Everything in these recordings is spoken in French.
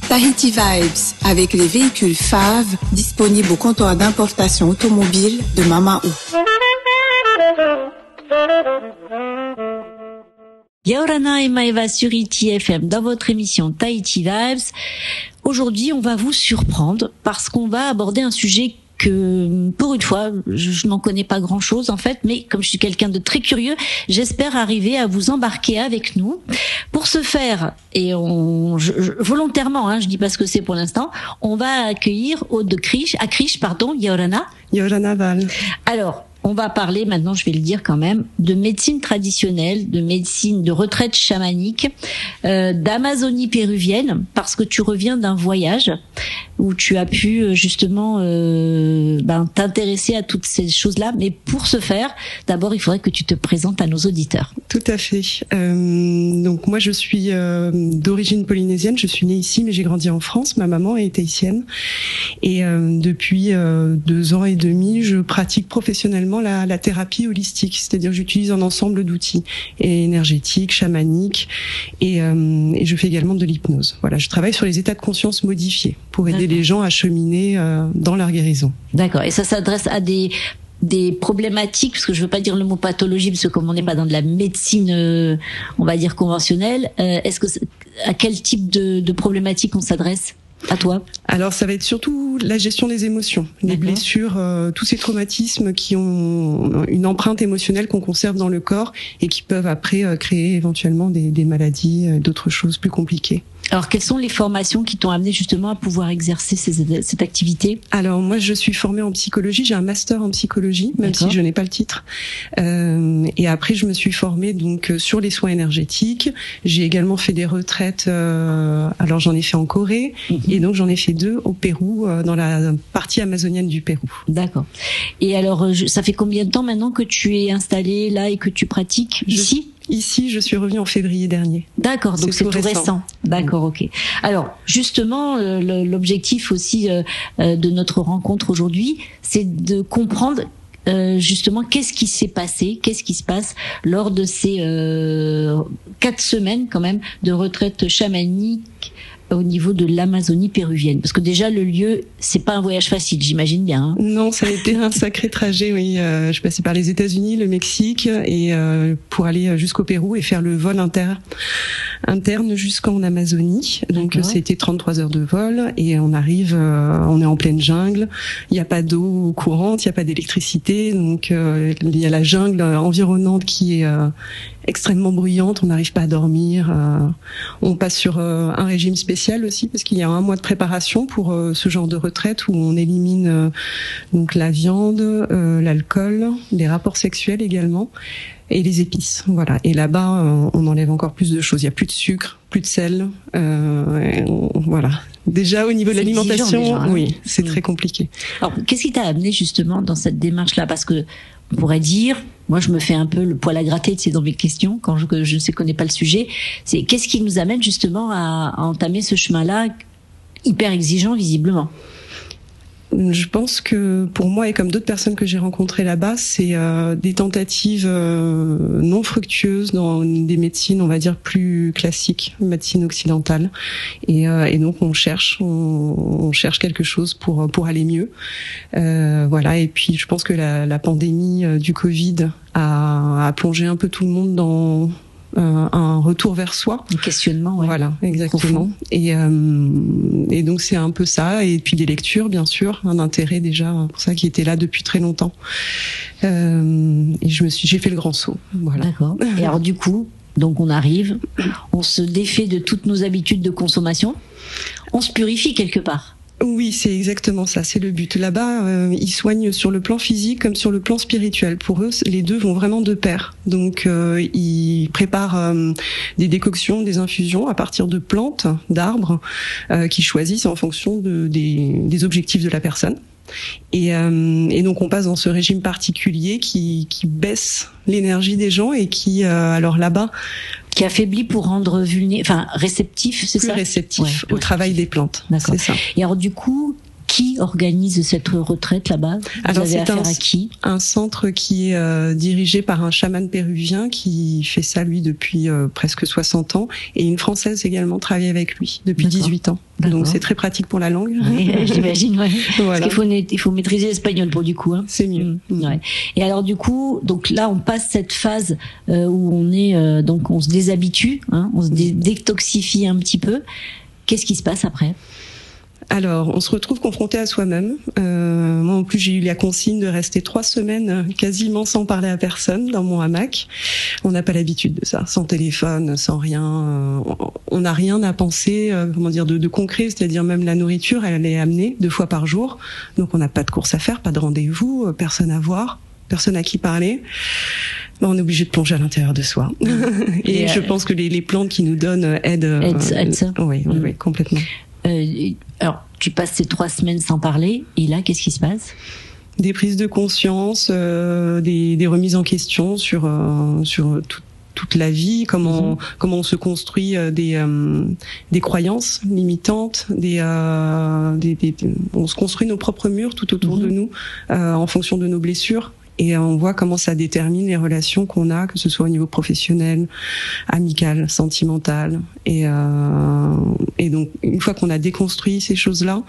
Tahiti Vibes, avec les véhicules Fave, disponibles au comptoir d'importation automobile de Mamaou. Yaorana et Maeva sur ITFM dans votre émission Tahiti Vibes. Aujourd'hui, on va vous surprendre parce qu'on va aborder un sujet que, pour une fois, je n'en connais pas grand-chose en fait, mais comme je suis quelqu'un de très curieux, j'espère arriver à vous embarquer avec nous. Pour ce faire, et volontairement, je dis pas ce que c'est pour l'instant, on va accueillir Aude de Krish, Yaorana. Yaorana Val. Alors, on va parler maintenant, je vais le dire quand même, de médecine traditionnelle, de médecine de retraite chamanique, d'Amazonie péruvienne, parce que tu reviens d'un voyage où tu as pu justement t'intéresser à toutes ces choses-là. Mais pour ce faire, d'abord, il faudrait que tu te présentes à nos auditeurs. Tout à fait. Donc moi, je suis d'origine polynésienne. Je suis née ici, mais j'ai grandi en France. Ma maman est tahitienne. Et depuis 2 ans et demi, je pratique professionnellement la thérapie holistique, c'est-à-dire que j'utilise un ensemble d'outils énergétiques, chamaniques, et je fais également de l'hypnose. Voilà, je travaille sur les états de conscience modifiés pour aider les gens à cheminer dans leur guérison. D'accord. Et ça s'adresse à des problématiques, parce que je veux pas dire le mot pathologie, parce que comme on n'est pas dans de la médecine, on va dire conventionnelle, à quel type de problématiques on s'adresse? À toi? Alors ça va être surtout la gestion des émotions, les blessures, tous ces traumatismes qui ont une empreinte émotionnelle qu'on conserve dans le corps et qui peuvent après créer éventuellement des maladies, d'autres choses plus compliquées. Alors, quelles sont les formations qui t'ont amené justement à pouvoir exercer cette activité? Alors, moi, je suis formée en psychologie. J'ai un master en psychologie, même si je n'ai pas le titre. Et après, je me suis formée donc sur les soins énergétiques. J'ai également fait des retraites. Alors, j'en ai fait en Corée et donc j'en ai fait 2 au Pérou, dans la partie amazonienne du Pérou. D'accord. Et alors, ça fait combien de temps maintenant que tu es installée là et que tu pratiques ici? Ici, je suis revenue en février dernier. D'accord, donc c'est tout récent. D'accord, ok. Alors, justement, l'objectif aussi de notre rencontre aujourd'hui, c'est de comprendre justement qu'est-ce qui s'est passé, qu'est-ce qui se passe lors de ces 4 semaines quand même de retraite chamanique au niveau de l'Amazonie péruvienne, parce que déjà le lieu, c'est pas un voyage facile, j'imagine bien. Non, ça a été un sacré trajet. Oui, je passais par les États-Unis, le Mexique, et pour aller jusqu'au Pérou et faire le vol interne jusqu'en Amazonie. Donc c'était 33 heures de vol et on arrive, on est en pleine jungle. Il n'y a pas d'eau courante, il n'y a pas d'électricité, donc il y a la jungle environnante qui est extrêmement bruyante. On n'arrive pas à dormir. On passe sur un régime spécial aussi parce qu'il y a 1 mois de préparation pour ce genre de retraite où on élimine donc la viande, l'alcool, les rapports sexuels également et les épices. Voilà. Et là-bas, on enlève encore plus de choses. Il y a plus de sucre, plus de sel. Voilà. Déjà au niveau de l'alimentation, oui, c'est très compliqué. Alors, qu'est-ce qui t'a amené justement dans cette démarche-là? Parce que on pourrait dire, moi je me fais un peu le poil à gratter, dans mes questions quand je ne connais pas le sujet. C'est qu'est-ce qui nous amène justement à entamer ce chemin-là hyper exigeant visiblement? Je pense que pour moi et comme d'autres personnes que j'ai rencontrées là-bas, c'est des tentatives non fructueuses dans des médecines, on va dire plus classiques, médecine occidentale. Et donc on cherche quelque chose pour aller mieux. Voilà. Et puis je pense que la pandémie du Covid a plongé un peu tout le monde dans un retour vers soi, un questionnement, ouais. Voilà, exactement. Et donc c'est un peu ça, et puis des lectures, bien sûr, un intérêt déjà pour ça qui était là depuis très longtemps. Et j'ai fait le grand saut, voilà. D'accord. Et alors du coup, donc on arrive, on se défait de toutes nos habitudes de consommation, on se purifie quelque part. Oui, c'est exactement ça, c'est le but. Là-bas, ils soignent sur le plan physique comme sur le plan spirituel. Pour eux, les deux vont vraiment de pair. Donc, ils préparent des décoctions, des infusions à partir de plantes, d'arbres, qu'ils choisissent en fonction des objectifs de la personne. Et donc on passe dans ce régime particulier qui baisse l'énergie des gens et qui, alors là-bas, qui affaiblit pour rendre réceptif, c'est ça? Plus réceptif au travail des plantes. D'accord. C'est ça. Et alors du coup, Qui organise cette retraite là-bas? Alors vous avez affaire à qui? Un centre qui est dirigé par un chaman péruvien qui fait ça lui depuis presque 60 ans, et une Française également travaille avec lui depuis 18 ans. Donc c'est très pratique pour la langue. Oui, j'imagine. Ouais. Voilà. Parce qu'il faut maîtriser l'espagnol pour du coup. Hein. C'est mieux. Ouais. Et alors du coup, donc là on passe cette phase où on est donc on se déshabitue, hein, on se détoxifie un petit peu. Qu'est-ce qui se passe après? Alors, on se retrouve confronté à soi-même. Moi, en plus, j'ai eu la consigne de rester 3 semaines quasiment sans parler à personne dans mon hamac. On n'a pas l'habitude de ça, sans téléphone, sans rien. On n'a rien à penser, de concret. C'est-à-dire même la nourriture, elle est amenée 2 fois par jour. Donc, on n'a pas de course à faire, pas de rendez-vous, personne à voir, personne à qui parler. On est obligé de plonger à l'intérieur de soi. Et je pense que les plantes qui nous donnent aident ça. Oui, complètement. Alors, tu passes ces 3 semaines sans parler, et là, qu'est-ce qui se passe? Des prises de conscience, des remises en question sur toute la vie, comment on se construit des croyances limitantes, on se construit nos propres murs tout autour de nous en fonction de nos blessures. Et on voit comment ça détermine les relations qu'on a, que ce soit au niveau professionnel, amical, sentimental. Et donc, une fois qu'on a déconstruit ces choses-là,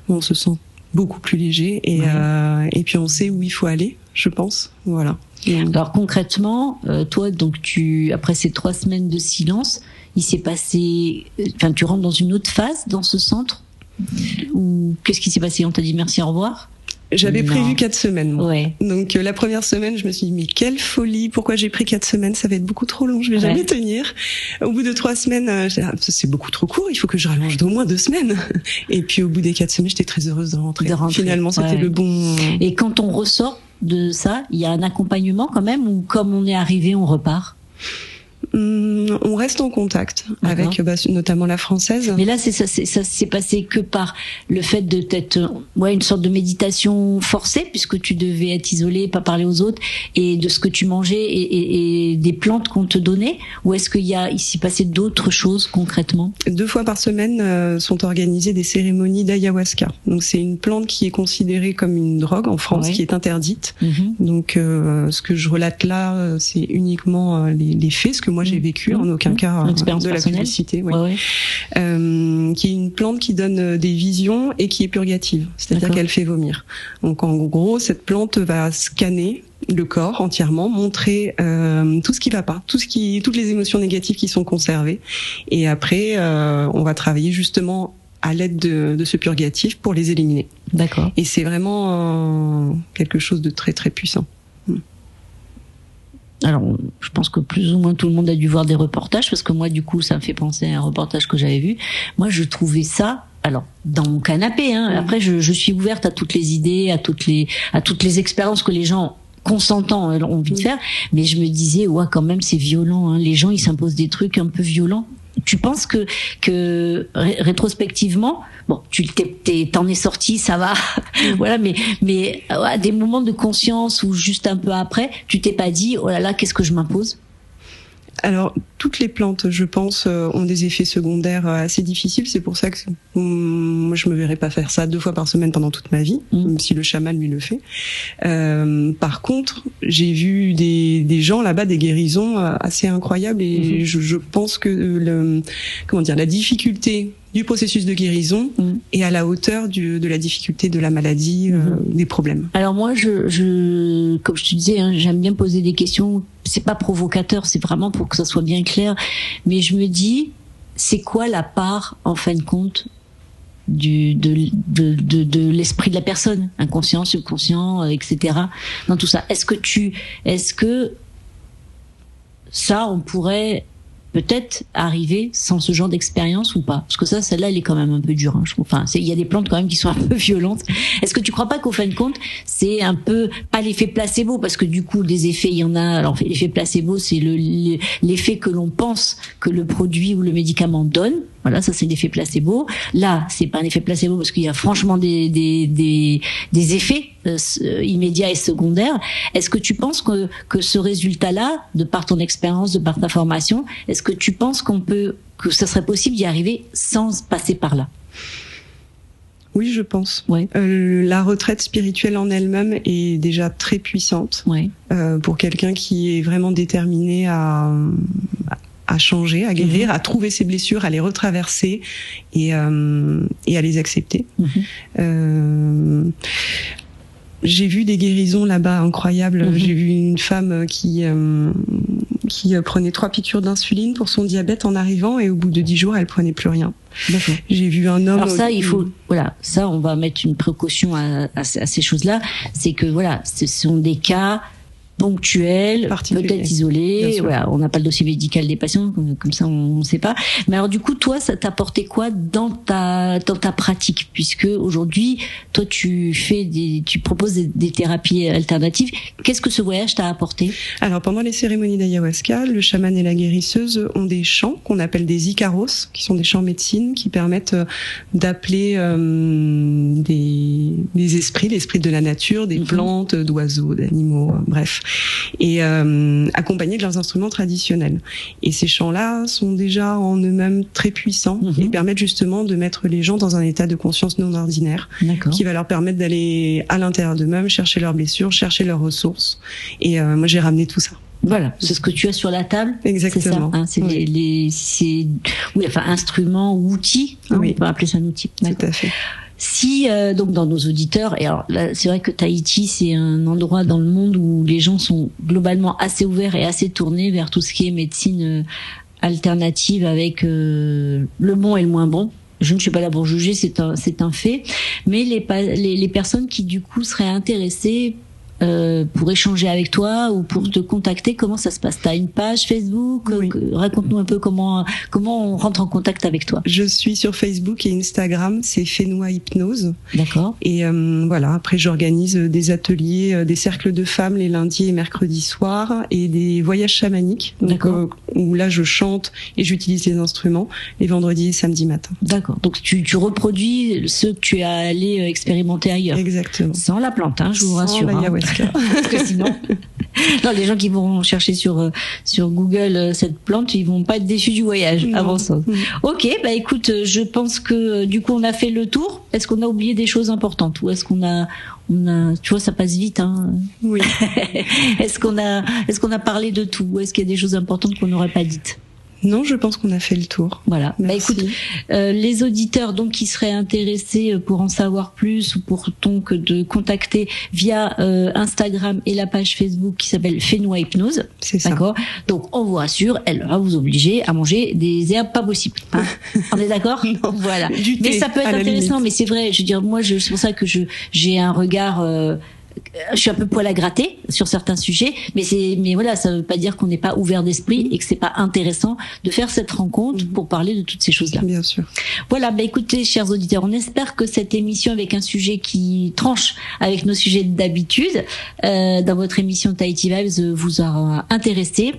on se sent beaucoup plus léger. Et puis, on sait où il faut aller, je pense. Voilà. Alors, concrètement, toi, donc après ces 3 semaines de silence, il s'est passé... Enfin, tu rentres dans une autre phase dans ce centre? Ou qu'est-ce qui s'est passé? On t'a dit merci, au revoir? J'avais prévu 4 semaines, moi. Ouais. Donc la première semaine, je me suis dit mais quelle folie, pourquoi j'ai pris 4 semaines, ça va être beaucoup trop long, je vais jamais tenir. Au bout de 3 semaines, c'est beaucoup trop court, il faut que je rallonge d'au moins 2 semaines. Et puis au bout des 4 semaines, j'étais très heureuse de rentrer. Finalement, c'était le bon. Et quand on ressort de ça, il y a un accompagnement quand même, ou comme on est arrivé, on repart? On reste en contact avec notamment la Française. Mais là, ça s'est passé que par le fait de peut-être une sorte de méditation forcée, puisque tu devais être isolé, pas parler aux autres, et de ce que tu mangeais et des plantes qu'on te donnait, ou est-ce il s'y passait d'autres choses concrètement? 2 fois par semaine sont organisées des cérémonies d'ayahuasca. Donc c'est une plante qui est considérée comme une drogue en France, qui est interdite. Donc ce que je relate là, c'est uniquement les faits, ce que moi j'ai vécu, en aucun cas de la publicité, qui est une plante qui donne des visions et qui est purgative, c'est-à-dire qu'elle fait vomir. Donc en gros, cette plante va scanner le corps entièrement, montrer tout ce qui va pas, toutes les émotions négatives qui sont conservées, et après on va travailler justement à l'aide de ce purgatif pour les éliminer. D'accord. Et c'est vraiment quelque chose de très très puissant. Alors, je pense que plus ou moins tout le monde a dû voir des reportages, parce que moi, du coup, ça me fait penser à un reportage que j'avais vu. Moi, je trouvais ça, alors, dans mon canapé, hein. Après, je suis ouverte à toutes les idées, à toutes les expériences que les gens consentants ont envie de faire, mais je me disais, quand même, c'est violent, hein. Les gens, ils s'imposent des trucs un peu violents. Tu penses que rétrospectivement, t'en es sorti, ça va, voilà, mais à des moments de conscience ou juste un peu après, tu t'es pas dit, oh là là, qu'est-ce que je m'impose? Alors, toutes les plantes, je pense, ont des effets secondaires assez difficiles. C'est pour ça que moi, je me verrais pas faire ça 2 fois par semaine pendant toute ma vie, même si le chaman, lui, le fait. Par contre, j'ai vu des gens là-bas, des guérisons assez incroyables, et je pense que la difficulté du processus de guérison est à la hauteur de la difficulté de la maladie, des problèmes. Alors moi, comme je te disais, hein, j'aime bien poser des questions. C'est pas provocateur, c'est vraiment pour que ça soit bien clair. Mais je me dis, c'est quoi la part, en fin de compte, de l'esprit de la personne, inconscient, subconscient, etc. dans tout ça. Est-ce que ça, on pourrait peut-être arriver sans ce genre d'expérience ou pas? Parce que celle-là, elle est quand même un peu dure, hein, je trouve. Enfin, il y a des plantes quand même qui sont un peu violentes. Est-ce que tu crois pas qu'au fin de compte, c'est un peu, pas l'effet placebo, parce que du coup, des effets, il y en a. Alors, l'effet placebo, c'est l'effet que l'on pense que le produit ou le médicament donne. Voilà, ça c'est l'effet placebo. Là, c'est pas un effet placebo parce qu'il y a franchement des effets immédiats et secondaires. Est-ce que tu penses que ce résultat-là, de par ton expérience, de par ta formation, est-ce que tu penses que ça serait possible d'y arriver sans passer par là? Oui, je pense. Ouais. La retraite spirituelle en elle-même est déjà très puissante. Ouais. Pour quelqu'un qui est vraiment déterminé à changer, à guérir, à trouver ses blessures, à les retraverser et à les accepter. J'ai vu des guérisons là-bas incroyables. J'ai vu une femme qui prenait 3 piqûres d'insuline pour son diabète en arrivant, et au bout de 10 jours, elle prenait plus rien. D'accord. J'ai vu un homme. Alors ça, il faut, voilà, ça, on va mettre une précaution à ces choses-là. C'est que voilà, ce sont des cas ponctuels, peut-être isolés. Voilà, on n'a pas le dossier médical des patients, comme ça on ne sait pas. Mais alors du coup, toi, ça t'a apporté quoi dans ta pratique, puisque aujourd'hui, toi, tu proposes des thérapies alternatives. Qu'est-ce que ce voyage t'a apporté? Alors pendant les cérémonies d'ayahuasca, le chaman et la guérisseuse ont des chants qu'on appelle des icaros, qui sont des chants médecine qui permettent d'appeler des esprits, l'esprit de la nature, des plantes, d'oiseaux, d'animaux, bref. Et accompagnés de leurs instruments traditionnels. Et ces chants-là sont déjà en eux-mêmes très puissants et permettent justement de mettre les gens dans un état de conscience non ordinaire, qui va leur permettre d'aller à l'intérieur d'eux-mêmes, chercher leurs blessures, chercher leurs ressources. Et moi, j'ai ramené tout ça. Voilà, c'est ce que tu as sur la table. Exactement. C'est ça, hein, c'est instruments ou outils. Hein, on peut appeler ça un outil. Tout à fait. Si donc dans nos auditeurs, et alors là c'est vrai que Tahiti c'est un endroit dans le monde où les gens sont globalement assez ouverts et assez tournés vers tout ce qui est médecine alternative, avec le bon et le moins bon. Je ne suis pas là pour juger, c'est un fait. Mais les personnes qui du coup seraient intéressées pour échanger avec toi ou pour te contacter, comment ça se passe? T'as une page Facebook? Raconte-nous un peu comment on rentre en contact avec toi. Je suis sur Facebook et Instagram, c'est Fenua Hypnose. D'accord. Et voilà, après j'organise des ateliers, des cercles de femmes les lundis et mercredis soirs, et des voyages chamaniques, donc où là je chante et j'utilise les instruments les vendredis et samedis matin. D'accord. Donc tu reproduis ce que tu es allé expérimenter ailleurs. Exactement. Sans la plante, hein, je vous rassure. Parce que sinon, non, les gens qui vont chercher sur Google cette plante, ils vont pas être déçus du voyage avant ça. Ok, bah écoute, je pense que du coup on a fait le tour. Est-ce qu'on a oublié des choses importantes, ou est-ce qu'on a, tu vois, ça passe vite, hein. Oui. Est-ce qu'on a parlé de tout, ou est-ce qu'il y a des choses importantes qu'on n'aurait pas dites? Non, je pense qu'on a fait le tour. Voilà. Merci. Bah écoute, les auditeurs donc qui seraient intéressés pour en savoir plus, ou pour donc de contacter via Instagram et la page Facebook qui s'appelle Fenua Hypnose. C'est ça. D'accord. Donc on vous rassure, elle va vous obliger à manger des herbes pas possibles. Hein. On est d'accord? Non. Voilà. Du mais thé, ça peut être intéressant. Mais c'est vrai. Je veux dire, moi, c'est pour ça que j'ai un regard. Je suis un peu poil à gratter sur certains sujets, mais voilà, ça veut pas dire qu'on n'est pas ouvert d'esprit et que c'est pas intéressant de faire cette rencontre pour parler de toutes ces choses-là. Bien sûr. Voilà, bah écoutez, chers auditeurs, on espère que cette émission avec un sujet qui tranche avec nos sujets d'habitude dans votre émission Tahiti Vibes vous aura intéressé.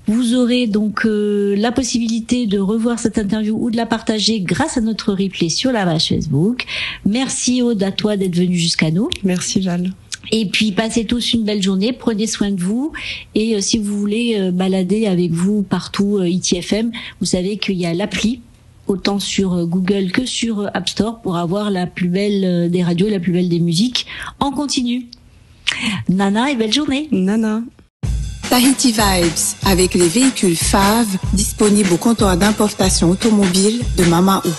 Vous aurez donc la possibilité de revoir cette interview ou de la partager grâce à notre replay sur la page Facebook. Merci Aude, à toi d'être venue jusqu'à nous. Merci Val. Et puis passez tous une belle journée, prenez soin de vous, et si vous voulez balader avec vous partout ITFM, vous savez qu'il y a l'appli autant sur Google que sur App Store pour avoir la plus belle des radios, la plus belle des musiques en continu. Nana et belle journée. Nana. Tahiti Vibes, avec les véhicules FAV disponibles au comptoir d'importation automobile de Mama'u.